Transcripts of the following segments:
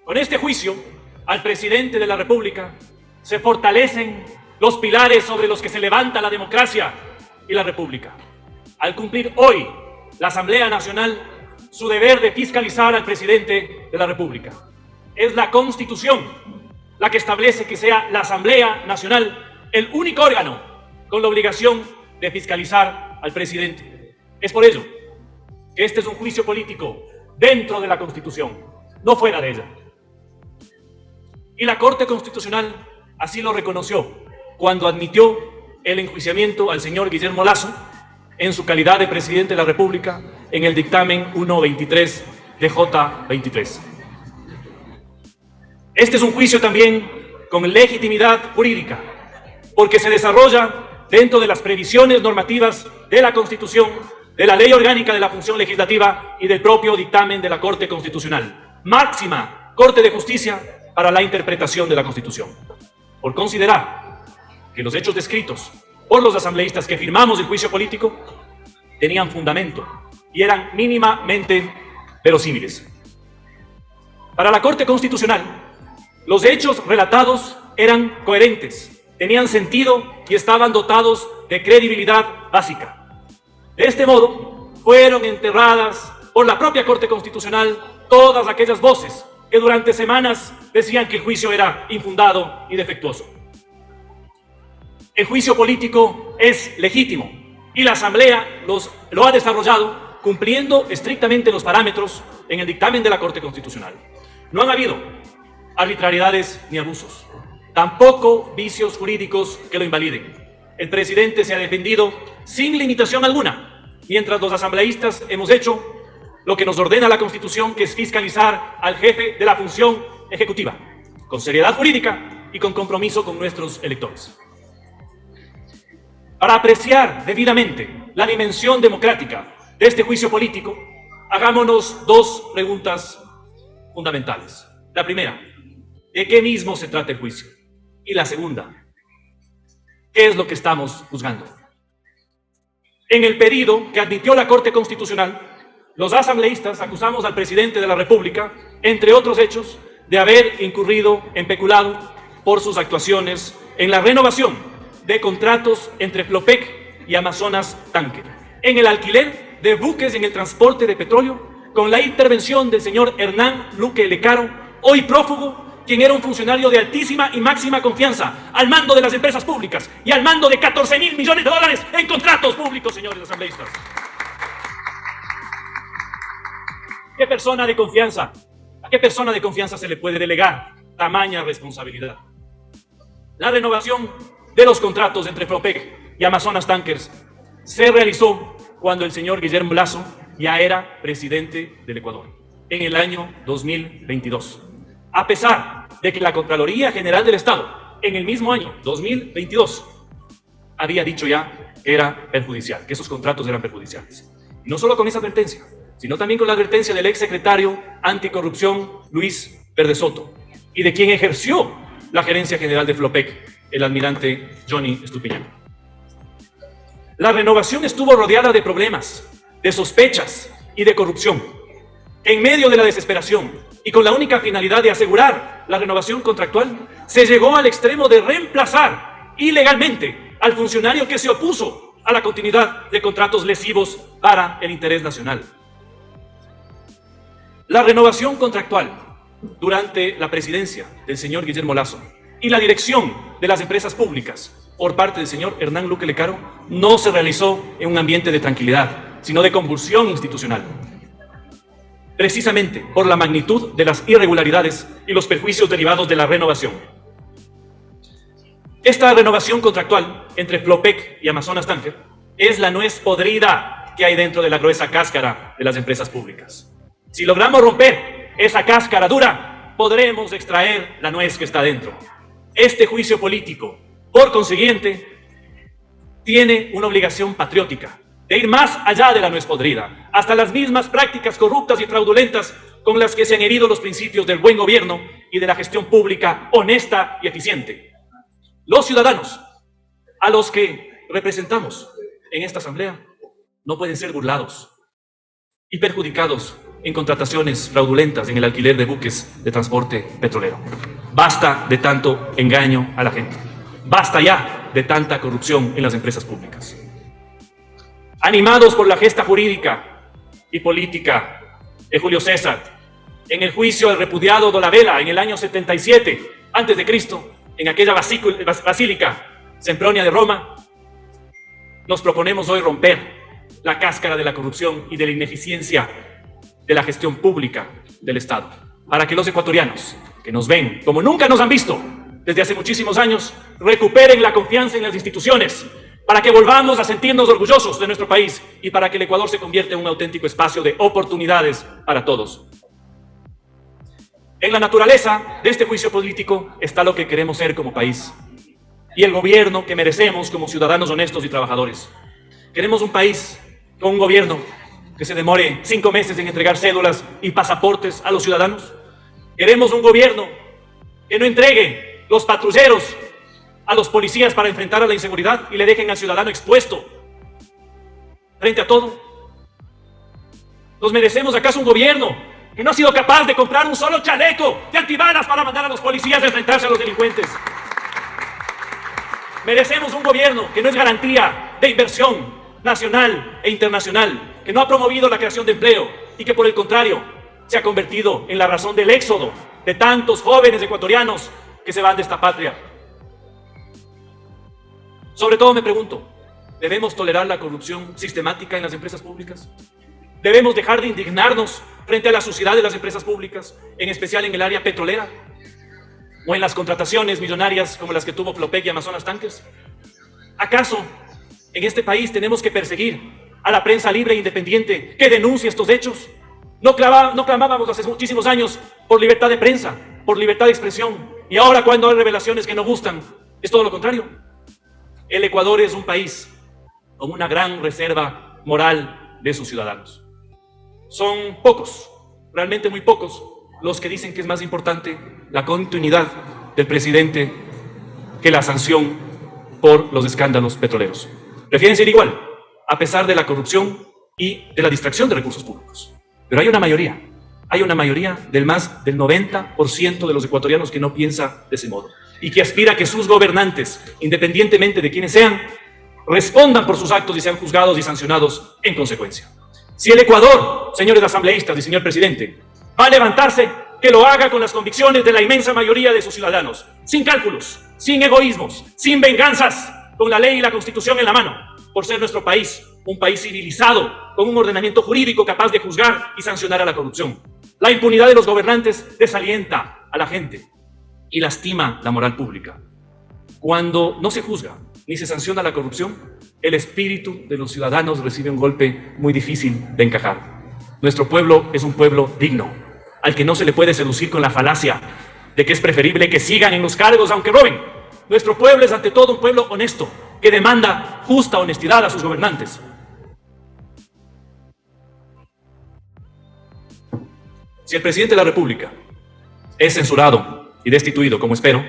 Con este juicio al presidente de la República se fortalecen los pilares sobre los que se levanta la democracia y la República. Al cumplir hoy la Asamblea Nacional su deber de fiscalizar al presidente de la República. Es la Constitución la que establece que sea la Asamblea Nacional el único órgano con la obligación de fiscalizar al presidente. Es por ello que este es un juicio político dentro de la Constitución, no fuera de ella. Y la Corte Constitucional así lo reconoció cuando admitió el enjuiciamiento al señor Guillermo Lasso en su calidad de presidente de la República en el dictamen 123 de J23. Este es un juicio también con legitimidad jurídica, porque se desarrolla dentro de las previsiones normativas de la Constitución, de la Ley Orgánica de la Función Legislativa y del propio dictamen de la Corte Constitucional, máxima Corte de Justicia para la interpretación de la Constitución. Por considerar que los hechos descritos por los asambleístas que firmamos el juicio político tenían fundamento y eran mínimamente verosímiles. Para la Corte Constitucional, los hechos relatados eran coherentes, tenían sentido y estaban dotados de credibilidad básica. De este modo, fueron enterradas por la propia Corte Constitucional todas aquellas voces que durante semanas decían que el juicio era infundado y defectuoso. El juicio político es legítimo y la Asamblea lo ha desarrollado cumpliendo estrictamente los parámetros en el dictamen de la Corte Constitucional. No han habido arbitrariedades ni abusos, tampoco vicios jurídicos que lo invaliden. El presidente se ha defendido sin limitación alguna, mientras los asambleístas hemos hecho lo que nos ordena la Constitución, que es fiscalizar al jefe de la función ejecutiva, con seriedad jurídica y con compromiso con nuestros electores. Para apreciar debidamente la dimensión democrática de este juicio político, hagámonos dos preguntas fundamentales. La primera, ¿de qué mismo se trata el juicio? Y la segunda, ¿qué es lo que estamos juzgando? En el pedido que admitió la Corte Constitucional, los asambleístas acusamos al presidente de la República, entre otros hechos, de haber incurrido en peculado por sus actuaciones en la renovación de contratos entre Flopec y Amazonas Tanker, en el alquiler de buques en el transporte de petróleo, con la intervención del señor Hernán Luque Lecaro, hoy prófugo, quien era un funcionario de altísima y máxima confianza al mando de las empresas públicas y al mando de 14.000 millones de dólares en contratos públicos, señores asambleístas. ¿Qué persona de confianza? ¿A qué persona de confianza se le puede delegar tamaña responsabilidad? La renovación de los contratos entre Flopec y Amazonas Tankers se realizó cuando el señor Guillermo Lasso ya era presidente del Ecuador, en el año 2022. A pesar de que la Contraloría General del Estado, en el mismo año 2022, había dicho ya que era perjudicial, que esos contratos eran perjudiciales. Y no solo con esa advertencia, sino también con la advertencia del exsecretario anticorrupción Luis Verdesoto y de quien ejerció la gerencia general de Flopec, el almirante Johnny Estupiñán. La renovación estuvo rodeada de problemas, de sospechas y de corrupción. En medio de la desesperación y con la única finalidad de asegurar la renovación contractual, se llegó al extremo de reemplazar ilegalmente al funcionario que se opuso a la continuidad de contratos lesivos para el interés nacional. La renovación contractual durante la presidencia del señor Guillermo Lasso y la dirección de las empresas públicas por parte del señor Hernán Luque Lecaro no se realizó en un ambiente de tranquilidad, sino de convulsión institucional. Precisamente por la magnitud de las irregularidades y los perjuicios derivados de la renovación. Esta renovación contractual entre Flopec y Amazonas Tanker es la nuez podrida que hay dentro de la gruesa cáscara de las empresas públicas. Si logramos romper esa cáscara dura, podremos extraer la nuez que está dentro. Este juicio político, por consiguiente, tiene una obligación patriótica de ir más allá de la nuez podrida, hasta las mismas prácticas corruptas y fraudulentas con las que se han herido los principios del buen gobierno y de la gestión pública honesta y eficiente. Los ciudadanos a los que representamos en esta asamblea no pueden ser burlados y perjudicados en contrataciones fraudulentas en el alquiler de buques de transporte petrolero. Basta de tanto engaño a la gente. Basta ya de tanta corrupción en las empresas públicas. Animados por la gesta jurídica y política de Julio César, en el juicio al repudiado Dolabella en el año 77 a.C., en aquella basílica Sempronia de Roma, nos proponemos hoy romper la cáscara de la corrupción y de la ineficiencia de la gestión pública del Estado, para que los ecuatorianos que nos ven como nunca nos han visto desde hace muchísimos años, recuperen la confianza en las instituciones, para que volvamos a sentirnos orgullosos de nuestro país y para que el Ecuador se convierta en un auténtico espacio de oportunidades para todos. En la naturaleza de este juicio político está lo que queremos ser como país y el gobierno que merecemos como ciudadanos honestos y trabajadores. Queremos un país con un gobierno que se demore 5 meses en entregar cédulas y pasaportes a los ciudadanos. Queremos un gobierno que no entregue los patrulleros a los policías para enfrentar a la inseguridad y le dejen al ciudadano expuesto frente a todo. ¿Nos merecemos acaso un gobierno que no ha sido capaz de comprar un solo chaleco de antibalas para mandar a los policías a enfrentarse a los delincuentes? Merecemos un gobierno que no es garantía de inversión nacional e internacional, que no ha promovido la creación de empleo y que por el contrario se ha convertido en la razón del éxodo de tantos jóvenes ecuatorianos que se van de esta patria. Sobre todo me pregunto, ¿debemos tolerar la corrupción sistemática en las empresas públicas? ¿Debemos dejar de indignarnos frente a la suciedad de las empresas públicas, en especial en el área petrolera? ¿O en las contrataciones millonarias como las que tuvo Flopec y Amazonas Tankers? ¿Acaso en este país tenemos que perseguir a la prensa libre e independiente que denuncie estos hechos? ¿No clamábamos hace muchísimos años por libertad de prensa, por libertad de expresión? Y ahora, cuando hay revelaciones que no gustan, es todo lo contrario. El Ecuador es un país con una gran reserva moral de sus ciudadanos. Son pocos, realmente muy pocos, los que dicen que es más importante la continuidad del presidente que la sanción por los escándalos petroleros. Prefieren ser igual, a pesar de la corrupción y de la distracción de recursos públicos. Pero hay una mayoría del más del 90% de los ecuatorianos que no piensa de ese modo y que aspira a que sus gobernantes, independientemente de quienes sean, respondan por sus actos y sean juzgados y sancionados en consecuencia. Si el Ecuador, señores asambleístas y señor presidente, va a levantarse, que lo haga con las convicciones de la inmensa mayoría de sus ciudadanos, sin cálculos, sin egoísmos, sin venganzas, con la ley y la Constitución en la mano, por ser nuestro país un país civilizado, con un ordenamiento jurídico capaz de juzgar y sancionar a la corrupción. La impunidad de los gobernantes desalienta a la gente y lastima la moral pública. Cuando no se juzga ni se sanciona la corrupción, el espíritu de los ciudadanos recibe un golpe muy difícil de encajar. Nuestro pueblo es un pueblo digno, al que no se le puede seducir con la falacia de que es preferible que sigan en los cargos aunque roben. Nuestro pueblo es ante todo un pueblo honesto, que demanda justa honestidad a sus gobernantes. Si el presidente de la República es censurado y destituido, como espero,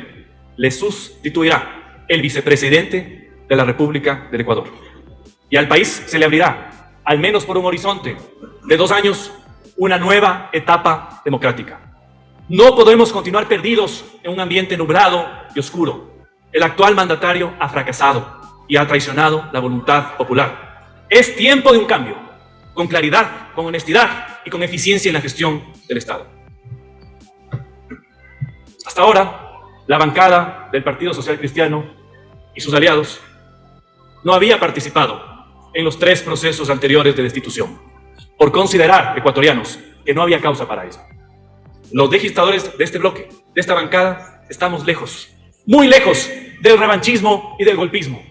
le sustituirá el vicepresidente de la República del Ecuador. Y al país se le abrirá, al menos por un horizonte de 2 años, una nueva etapa democrática. No podemos continuar perdidos en un ambiente nublado y oscuro. El actual mandatario ha fracasado y ha traicionado la voluntad popular. Es tiempo de un cambio, con claridad, con honestidad y con eficiencia en la gestión del Estado. Hasta ahora, la bancada del Partido Social Cristiano y sus aliados no había participado en los 3 procesos anteriores de destitución, por considerar, ecuatorianos, que no había causa para eso. Los legisladores de este bloque, de esta bancada, estamos lejos, muy lejos del revanchismo y del golpismo.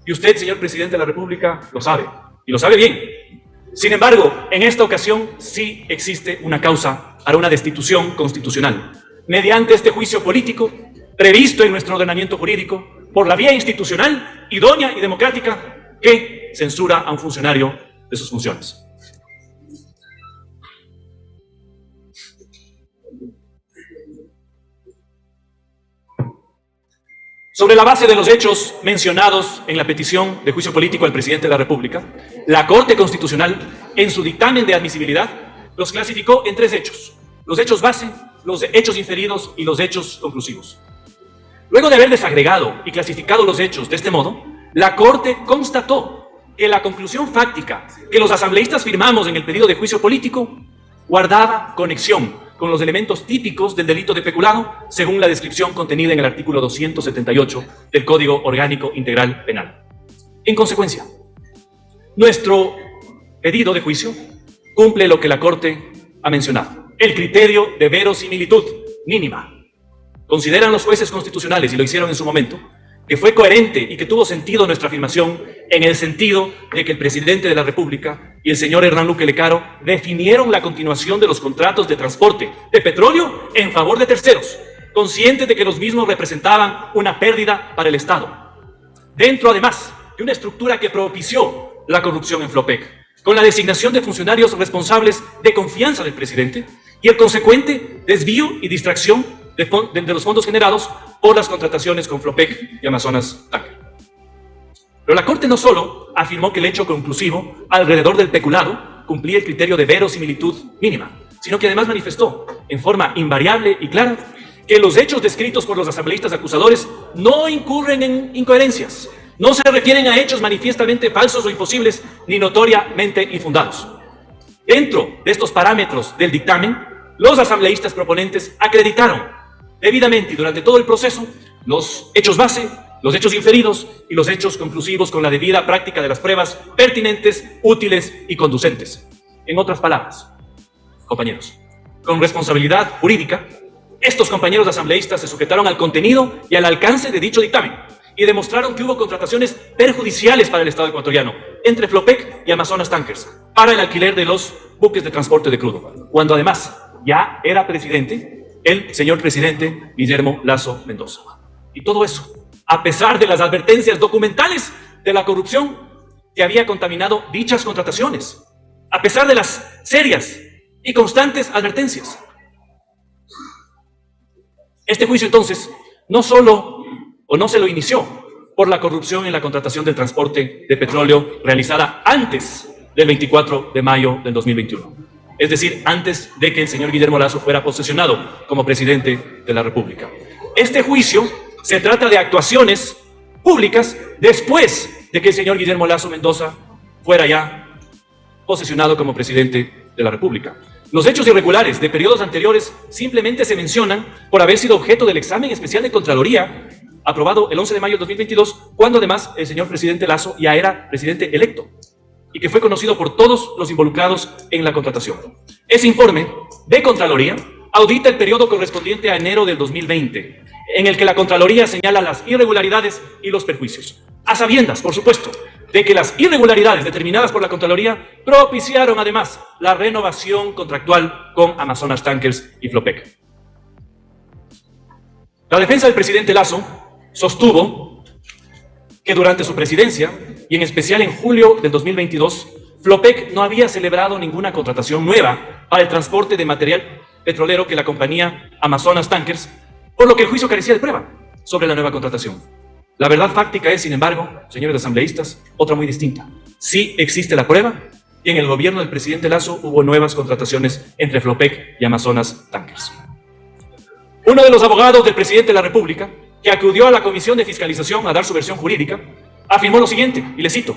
Y usted, señor presidente de la República, lo sabe, y lo sabe bien. Sin embargo, en esta ocasión sí existe una causa para una destitución constitucional, mediante este juicio político previsto en nuestro ordenamiento jurídico por la vía institucional, idónea y democrática, que censura a un funcionario de sus funciones. Sobre la base de los hechos mencionados en la petición de juicio político al presidente de la República, la Corte Constitucional, en su dictamen de admisibilidad, los clasificó en tres hechos: los hechos base, los hechos inferidos y los hechos conclusivos. Luego de haber desagregado y clasificado los hechos de este modo, la Corte constató que la conclusión fáctica que los asambleístas firmamos en el pedido de juicio político guardaba conexión con los elementos típicos del delito de peculado, según la descripción contenida en el artículo 278 del Código Orgánico Integral Penal. En consecuencia, nuestro pedido de juicio cumple lo que la Corte ha mencionado: el criterio de verosimilitud mínima. Consideran los jueces constitucionales, y lo hicieron en su momento, que fue coherente y que tuvo sentido nuestra afirmación en el sentido de que el presidente de la República y el señor Hernán Luque Lecaro definieron la continuación de los contratos de transporte de petróleo en favor de terceros, conscientes de que los mismos representaban una pérdida para el Estado, dentro además de una estructura que propició la corrupción en Flopec, con la designación de funcionarios responsables de confianza del presidente y el consecuente desvío y distracción de los fondos generados por las contrataciones con Flopec y Amazonas Tanker. Pero la Corte no solo afirmó que el hecho conclusivo alrededor del peculado cumplía el criterio de verosimilitud mínima, sino que además manifestó en forma invariable y clara que los hechos descritos por los asambleístas acusadores no incurren en incoherencias, no se refieren a hechos manifiestamente falsos o imposibles ni notoriamente infundados. Dentro de estos parámetros del dictamen, los asambleístas proponentes acreditaron debidamente y durante todo el proceso los hechos base, los hechos inferidos y los hechos conclusivos con la debida práctica de las pruebas pertinentes, útiles y conducentes. En otras palabras, compañeros, con responsabilidad jurídica, estos compañeros asambleístas se sujetaron al contenido y al alcance de dicho dictamen y demostraron que hubo contrataciones perjudiciales para el Estado ecuatoriano entre Flopec y Amazonas Tankers para el alquiler de los buques de transporte de crudo, cuando además ya era presidente el señor presidente Guillermo Lasso Mendoza. Y todo eso, a pesar de las advertencias documentales de la corrupción que había contaminado dichas contrataciones, a pesar de las serias y constantes advertencias. Este juicio entonces no solo o no se lo inició por la corrupción en la contratación del transporte de petróleo realizada antes del 24 de mayo del 2021. Es decir, antes de que el señor Guillermo Lasso fuera posesionado como presidente de la República. Este juicio se trata de actuaciones públicas después de que el señor Guillermo Lasso Mendoza fuera ya posesionado como presidente de la República. Los hechos irregulares de periodos anteriores simplemente se mencionan por haber sido objeto del examen especial de Contraloría aprobado el 11 de mayo de 2022, cuando además el señor presidente Lasso ya era presidente electo y que fue conocido por todos los involucrados en la contratación. Ese informe de Contraloría audita el periodo correspondiente a enero del 2020, en el que la Contraloría señala las irregularidades y los perjuicios, a sabiendas, por supuesto, de que las irregularidades determinadas por la Contraloría propiciaron además la renovación contractual con Amazonas Tankers y Flopec. La defensa del presidente Lasso sostuvo que durante su presidencia, y en especial en julio del 2022, Flopec no había celebrado ninguna contratación nueva para el transporte de material petrolero que la compañía Amazonas Tankers, por lo que el juicio carecía de prueba sobre la nueva contratación. La verdad fáctica es, sin embargo, señores asambleístas, otra muy distinta. Sí existe la prueba y en el gobierno del presidente Lasso hubo nuevas contrataciones entre Flopec y Amazonas Tankers. Uno de los abogados del presidente de la República, que acudió a la Comisión de Fiscalización a dar su versión jurídica, afirmó lo siguiente, y le cito: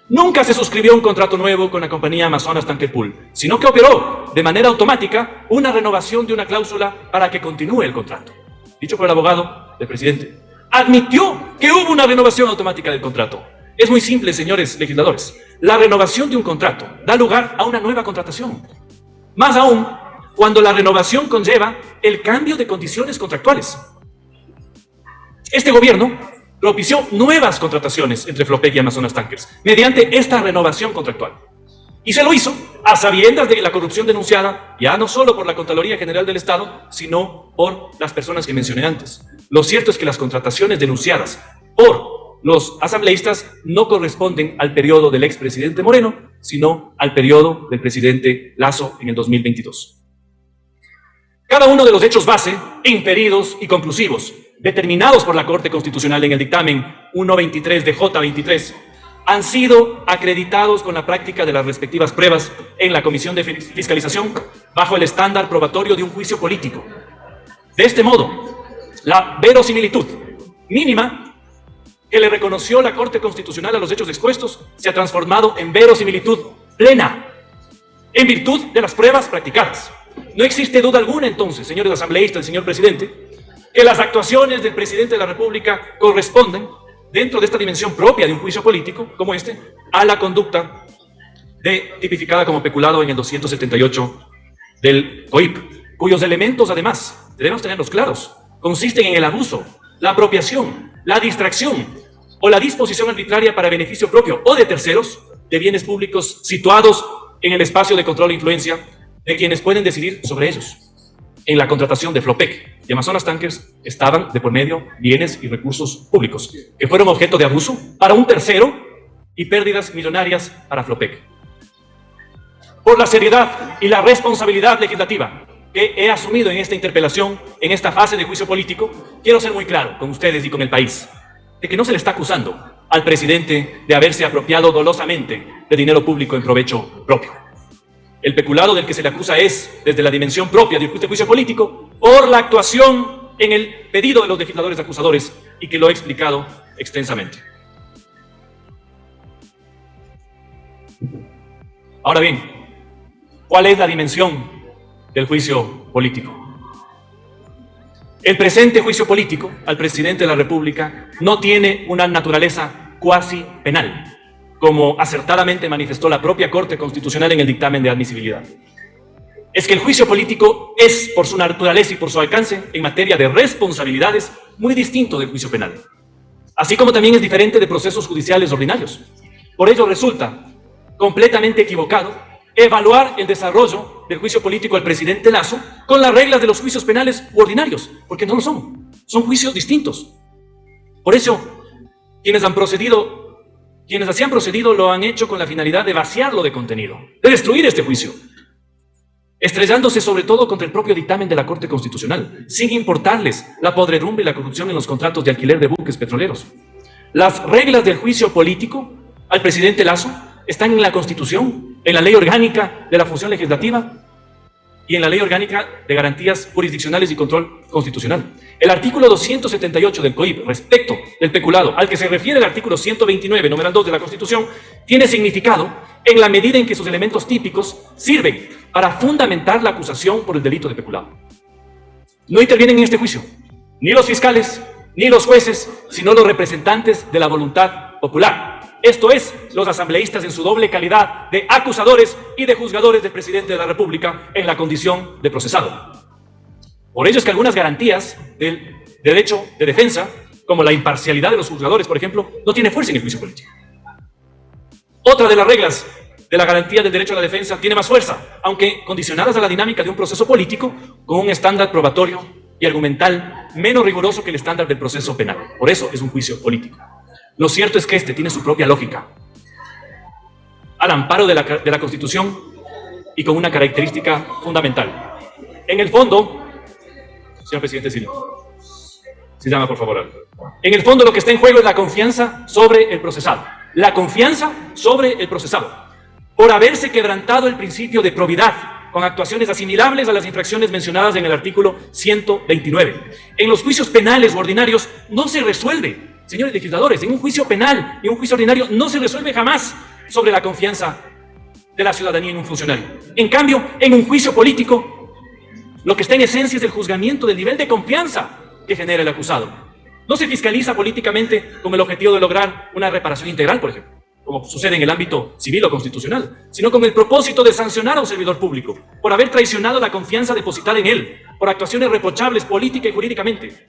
nunca se suscribió un contrato nuevo con la compañía Amazonas Tanker Pool, sino que operó de manera automática una renovación de una cláusula para que continúe el contrato. Dicho por el abogado del presidente, admitió que hubo una renovación automática del contrato. Es muy simple, señores legisladores. La renovación de un contrato da lugar a una nueva contratación. Más aún, cuando la renovación conlleva el cambio de condiciones contractuales. Este gobierno propició nuevas contrataciones entre Flopec y Amazonas Tankers mediante esta renovación contractual. Y se lo hizo a sabiendas de la corrupción denunciada ya no solo por la Contraloría General del Estado, sino por las personas que mencioné antes. Lo cierto es que las contrataciones denunciadas por los asambleístas no corresponden al periodo del expresidente Moreno, sino al periodo del presidente Lasso en el 2022. Cada uno de los hechos base, inferidos y conclusivos, determinados por la Corte Constitucional en el dictamen 123 de J23, han sido acreditados con la práctica de las respectivas pruebas en la Comisión de Fiscalización bajo el estándar probatorio de un juicio político. De este modo, la verosimilitud mínima que le reconoció la Corte Constitucional a los hechos expuestos se ha transformado en verosimilitud plena, en virtud de las pruebas practicadas. No existe duda alguna entonces, señores asambleístas y señor presidente, que las actuaciones del presidente de la República corresponden, dentro de esta dimensión propia de un juicio político como este, a la conducta tipificada como peculado en el 278 del COIP, cuyos elementos, además, debemos tenerlos claros, consisten en el abuso, la apropiación, la distracción o la disposición arbitraria para beneficio propio o de terceros de bienes públicos situados en el espacio de control e influencia de quienes pueden decidir sobre ellos. En la contratación de Flopec y Amazonas Tankers estaban de por medio bienes y recursos públicos que fueron objeto de abuso para un tercero y pérdidas millonarias para Flopec. Por la seriedad y la responsabilidad legislativa que he asumido en esta interpelación, en esta fase de juicio político, quiero ser muy claro con ustedes y con el país, de que no se le está acusando al presidente de haberse apropiado dolosamente de dinero público en provecho propio. El peculado del que se le acusa es, desde la dimensión propia del juicio político, por la actuación en el pedido de los legisladores acusadores y que lo he explicado extensamente. Ahora bien, ¿cuál es la dimensión del juicio político? El presente juicio político al presidente de la República no tiene una naturaleza cuasi penal, como acertadamente manifestó la propia Corte Constitucional en el dictamen de admisibilidad. Es que el juicio político es, por su naturaleza y por su alcance, en materia de responsabilidades, muy distinto del juicio penal, así como también es diferente de procesos judiciales ordinarios. Por ello resulta completamente equivocado evaluar el desarrollo del juicio político al presidente Lasso con las reglas de los juicios penales u ordinarios, porque no lo son juicios distintos. Por eso, quienes así han procedido lo han hecho con la finalidad de vaciarlo de contenido, de destruir este juicio, estrellándose sobre todo contra el propio dictamen de la Corte Constitucional, sin importarles la podredumbre y la corrupción en los contratos de alquiler de buques petroleros. Las reglas del juicio político al presidente Lasso están en la Constitución, en la Ley Orgánica de la Función Legislativa y en la Ley Orgánica de Garantías Jurisdiccionales y Control Constitucional. El artículo 278 del COIP, respecto del peculado, al que se refiere el artículo 129, numeral 2 de la Constitución, tiene significado en la medida en que sus elementos típicos sirven para fundamentar la acusación por el delito de peculado. No intervienen en este juicio ni los fiscales, ni los jueces, sino los representantes de la voluntad popular. Esto es, los asambleístas en su doble calidad de acusadores y de juzgadores del presidente de la República en la condición de procesado. Por ello es que algunas garantías del derecho de defensa, como la imparcialidad de los juzgadores, por ejemplo, no tiene fuerza en el juicio político. Otra de las reglas de la garantía del derecho a la defensa tiene más fuerza, aunque condicionadas a la dinámica de un proceso político con un estándar probatorio y argumental menos riguroso que el estándar del proceso penal. Por eso es un juicio político. Lo cierto es que este tiene su propia lógica, al amparo de la Constitución y con una característica fundamental. En el fondo, señor presidente Silva, si llama por favor. En el fondo lo que está en juego es la confianza sobre el procesado. La confianza sobre el procesado, por haberse quebrantado el principio de probidad con actuaciones asimilables a las infracciones mencionadas en el artículo 129. En los juicios penales u ordinarios no se resuelve, señores legisladores, en un juicio penal y un juicio ordinario no se resuelve jamás sobre la confianza de la ciudadanía en un funcionario. En cambio, en un juicio político, lo que está en esencia es el juzgamiento del nivel de confianza que genera el acusado. No se fiscaliza políticamente con el objetivo de lograr una reparación integral, por ejemplo, como sucede en el ámbito civil o constitucional, sino con el propósito de sancionar a un servidor público por haber traicionado la confianza depositada en él, por actuaciones reprochables política y jurídicamente.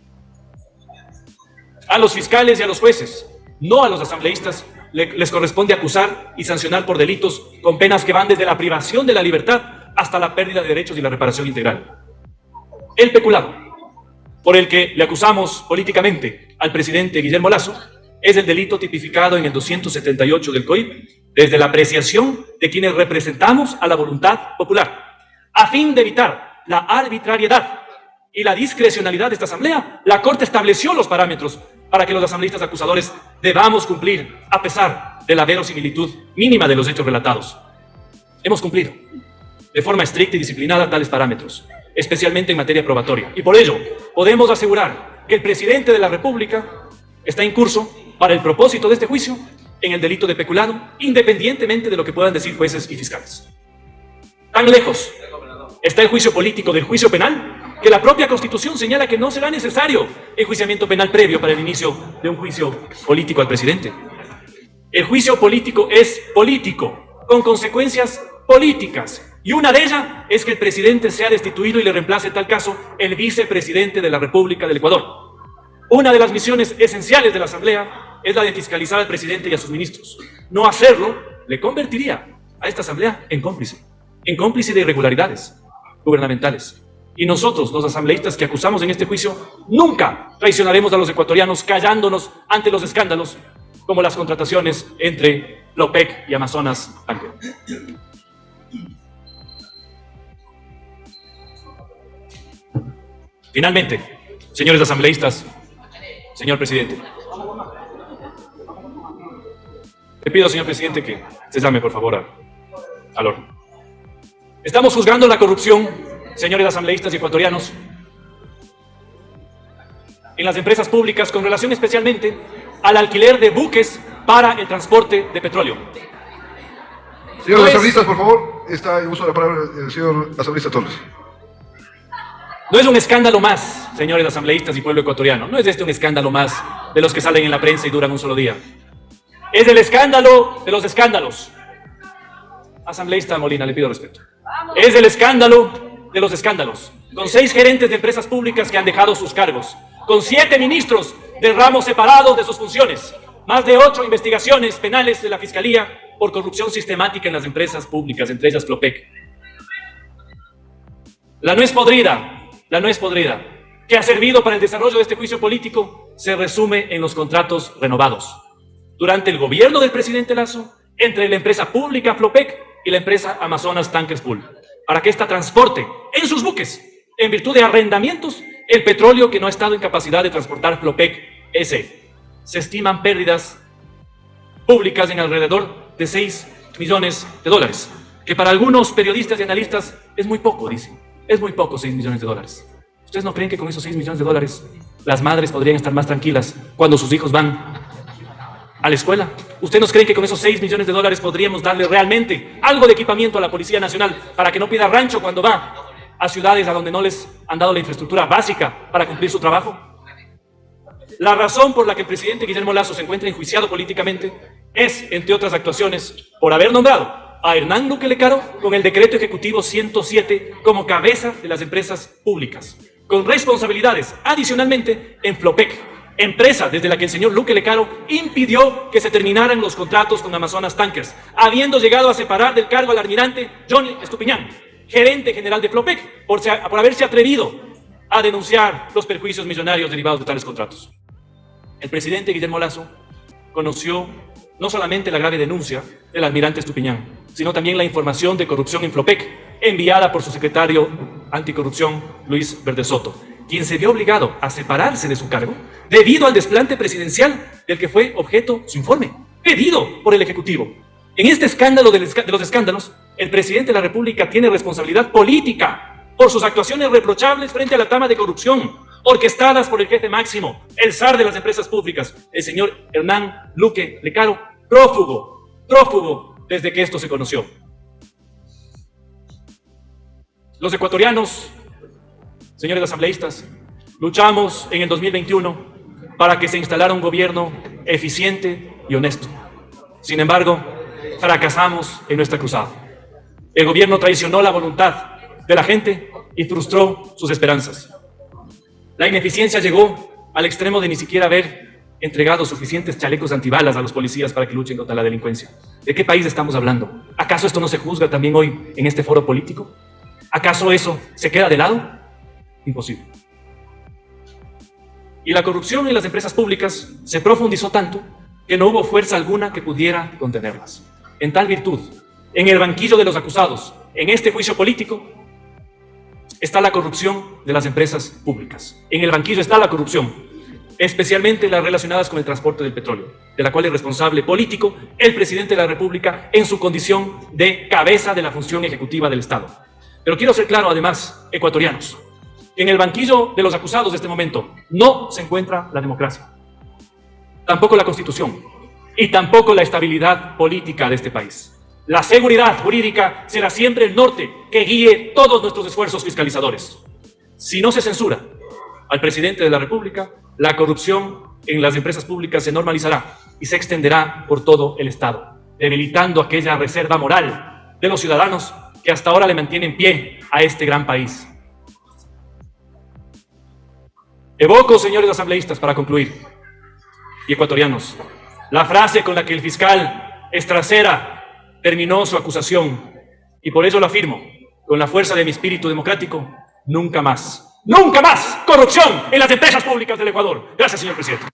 A los fiscales y a los jueces, no a los asambleístas, les corresponde acusar y sancionar por delitos con penas que van desde la privación de la libertad hasta la pérdida de derechos y la reparación integral. El peculado, por el que le acusamos políticamente al presidente Guillermo Lasso, es el delito tipificado en el 278 del COIP, desde la apreciación de quienes representamos a la voluntad popular. A fin de evitar la arbitrariedad y la discrecionalidad de esta asamblea, la Corte estableció los parámetros para que los asambleístas acusadores debamos cumplir, a pesar de la verosimilitud mínima de los hechos relatados. Hemos cumplido de forma estricta y disciplinada tales parámetros, especialmente en materia probatoria. Y por ello, podemos asegurar que el presidente de la República está incurso para el propósito de este juicio en el delito de peculado, independientemente de lo que puedan decir jueces y fiscales. Tan lejos está el juicio político del juicio penal, que la propia Constitución señala que no será necesario enjuiciamiento penal previo para el inicio de un juicio político al presidente. El juicio político es político, con consecuencias políticas, y una de ellas es que el presidente sea destituido y le reemplace en tal caso el vicepresidente de la República del Ecuador. Una de las misiones esenciales de la Asamblea es la de fiscalizar al presidente y a sus ministros. No hacerlo le convertiría a esta Asamblea en cómplice de irregularidades gubernamentales. Y nosotros, los asambleístas que acusamos en este juicio, nunca traicionaremos a los ecuatorianos callándonos ante los escándalos como las contrataciones entre Flopec y Amazonas Tanker. Finalmente, señores asambleístas, señor presidente, le pido, señor presidente, que se llame, por favor, al orden. Estamos juzgando la corrupción, señores asambleístas y ecuatorianos, en las empresas públicas con relación especialmente al alquiler de buques para el transporte de petróleo. Señores asambleístas, por favor, está en uso de la palabra el señor asambleísta Torres. No es un escándalo más, señores asambleístas y pueblo ecuatoriano. No es este un escándalo más de los que salen en la prensa y duran un solo día. Es el escándalo de los escándalos. Asambleísta Molina, le pido respeto. Es el escándalo de los escándalos. Con 6 gerentes de empresas públicas que han dejado sus cargos. Con 7 ministros de ramos separados de sus funciones. Más de 8 investigaciones penales de la Fiscalía por corrupción sistemática en las empresas públicas, entre ellas Flopec. La nuez podrida, que ha servido para el desarrollo de este juicio político, se resume en los contratos renovados durante el gobierno del presidente Lasso entre la empresa pública Flopec y la empresa Amazonas Tankers Pool, para que ésta transporte en sus buques, en virtud de arrendamientos, el petróleo que no ha estado en capacidad de transportar Flopec S. Se estiman pérdidas públicas en alrededor de $6 millones, que para algunos periodistas y analistas es muy poco, dicen. Es muy poco, $6 millones. ¿Ustedes no creen que con esos $6 millones las madres podrían estar más tranquilas cuando sus hijos van a la escuela? ¿Ustedes no creen que con esos $6 millones podríamos darle realmente algo de equipamiento a la Policía Nacional para que no pida rancho cuando va a ciudades a donde no les han dado la infraestructura básica para cumplir su trabajo? La razón por la que el presidente Guillermo Lasso se encuentra enjuiciado políticamente es, entre otras actuaciones, por haber nombrado a Hernán Luque Lecaro con el decreto ejecutivo 107 como cabeza de las empresas públicas, con responsabilidades adicionalmente en Flopec, empresa desde la que el señor Luque Lecaro impidió que se terminaran los contratos con Amazonas Tankers, habiendo llegado a separar del cargo al almirante Johnny Estupiñán, gerente general de Flopec, por haberse atrevido a denunciar los perjuicios millonarios derivados de tales contratos. El presidente Guillermo Lasso conoció no solamente la grave denuncia del almirante Estupiñán, sino también la información de corrupción en Flopec, enviada por su secretario anticorrupción, Luis Verdesoto, quien se vio obligado a separarse de su cargo debido al desplante presidencial del que fue objeto su informe, pedido por el Ejecutivo. En este escándalo de los escándalos, el presidente de la República tiene responsabilidad política por sus actuaciones reprochables frente a la trama de corrupción, orquestadas por el jefe máximo, el zar de las empresas públicas, el señor Hernán Luque Lecaro, prófugo desde que esto se conoció. Los ecuatorianos, señores asambleístas, luchamos en el 2021 para que se instalara un gobierno eficiente y honesto. Sin embargo, fracasamos en nuestra cruzada. El gobierno traicionó la voluntad de la gente y frustró sus esperanzas. La ineficiencia llegó al extremo de ni siquiera haber entregado suficientes chalecos antibalas a los policías para que luchen contra la delincuencia. ¿De qué país estamos hablando? ¿Acaso esto no se juzga también hoy en este foro político? ¿Acaso eso se queda de lado? Imposible. Y la corrupción en las empresas públicas se profundizó tanto que no hubo fuerza alguna que pudiera contenerlas. En tal virtud, en el banquillo de los acusados, en este juicio político, está la corrupción de las empresas públicas. En el banquillo está la corrupción. especialmente las relacionadas con el transporte del petróleo, de la cual es responsable político el presidente de la República en su condición de cabeza de la función ejecutiva del Estado. Pero quiero ser claro, además, ecuatorianos, que en el banquillo de los acusados de este momento no se encuentra la democracia, tampoco la Constitución y tampoco la estabilidad política de este país. La seguridad jurídica será siempre el norte que guíe todos nuestros esfuerzos fiscalizadores. Si no se censura al presidente de la República, la corrupción en las empresas públicas se normalizará y se extenderá por todo el Estado, debilitando aquella reserva moral de los ciudadanos que hasta ahora le mantiene en pie a este gran país. Evoco, señores asambleístas, para concluir, y ecuatorianos, la frase con la que el fiscal Estracera terminó su acusación, y por eso lo afirmo, con la fuerza de mi espíritu democrático: nunca más corrupción en las empresas públicas del Ecuador. Gracias, señor presidente.